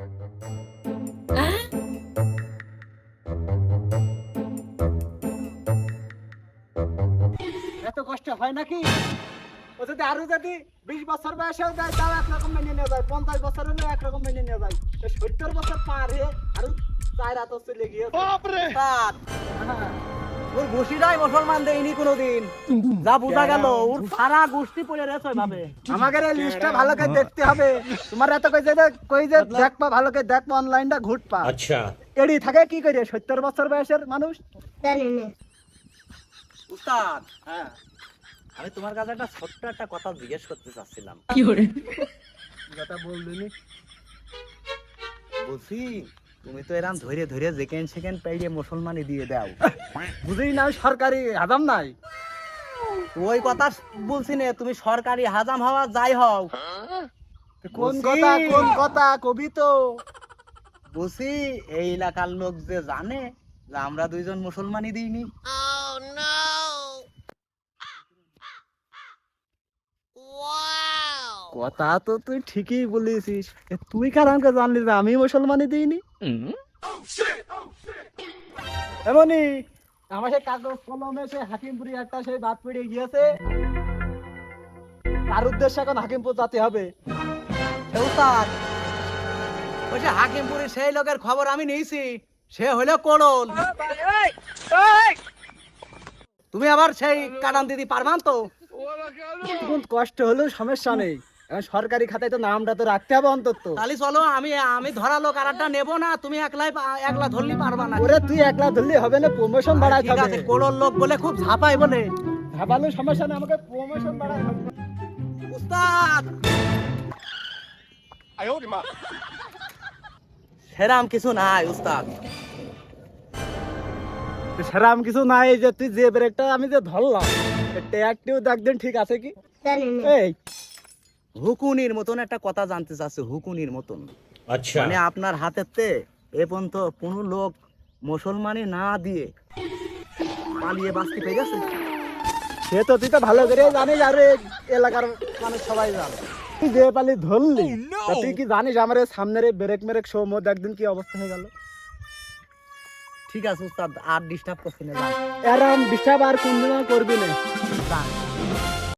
এত কষ্ট হয় নাকি? ও যদি আরো যদি 20 বছর বয়সেও যায় তাও একরকম মেনে নেওয়া যায়, 50 বছর হলেও একরকম মেনে নেওয়া যায়, 70 বছর পার হয়ে আরো 4 রাত চলে গিয়েছে। ওর ঘুষিটাই মুসলমান দেয়নি কোনোদিন, যা বোঝা গেল ওর সারা গোষ্ঠী পড়ে রয়েছে ওইভাবে। আমাদের এই লিস্টটা ভালো করে দেখতে হবে। তোমার এত কই যে দেখবা, ভালো করে দেখবা, অনলাইনটা ঘুরপা। আচ্ছা, এড়ি থাকে কি করে 70 বছর বয়সের মানুষ? উস্তাদ, হ্যাঁ, আমি তোমার কাছে একটা ছোট্ট একটা কথা জিজ্ঞেস করতে চাচ্ছিলাম। কথা বললিনি। বলছি তুমি তো এরকম ধরে ধরে যেকেন সেকেন্ড পাইয়ে মুসলমানি দিয়ে দাও, বুঝি না সরকারি হাজাম নাই। ওই কথা বলছি না, তুমি সরকারি হাজাম হওয়া যাই হও, কোন বলছি। কোন কথা কবি তো? বলছি এই এলাকার লোক যে জানে যে আমরা দুইজন মুসলমানি দিইনি। কথা তো তুই ঠিকই বলেছিস। তুই কারণকে জানলি যে আমি মুসলমানি দিইনি? এমনই আমার সেই কাগজ কলমে সেই হাকিমপুরি একটা সেই বাদ পড়ে গিয়েছে, তার উদ্দেশ্যে এখন হাকিমপুর যেতে হবে। এ উস্তাদ, ওই যে হাকিমপুরের সেই লোকের খবর আমি নিয়েছি, সে হইলো কোড়ল। তুমি আবার সেই কাটান দিদি পারবান তো? কোন কষ্ট হলেও সমস্যা নেই, এখন সরকারি খাতায় তো নামটা তো রাখতে হবে অন্তত। তাহলে চলো, আমি ধরা লোক আর একটা নেবো না, তুমি একলা ধরলি পারবা না। ওরে তুই একলা ধরলে হবে না, প্রমোশন বাড়াইতে ঠিক হবে। আছে, কোড়ল লোক বলে খুব ঝাপাই বলে। ভাবালো সমস্যা নেই, আমাকে প্রমোশন বাড়াইতে হবে। উস্তাদ, সেরাম কিছু নাই উস্তাদ। সেরাম কিছু নাই যে তুই যে ব্রেকটা আমি যে ধরলাম, ট্যাগটিও দেখবেন ঠিক আছে কি? এই হুকুনির মতন একটা কথা জানতে চাচ্ছে, হুকুনির মতন। अच्छा, মানে আপনার হাতেতে এ পর্যন্ত কোনো লোক মুসলমানি না দিয়ে পালিয়ে বাঁচতে পেরেছে? সে তো তুই তো ভালো করে জানিস, আর এই এলাকার মানুষ সবাই জানে। তুই যে পালি ধরলি, তা তুই কি জানিস আমার এই সামনের এই ব্রেক মেরেক শো মধ্যে একদিন কি অবস্থা হয়ে গেল? ঠিক আছে উস্তাদ, আর ডিস্টার্ব করছি না, যান। এরম ডিস্টার্ব আর কোনদিনও করবি না। যান।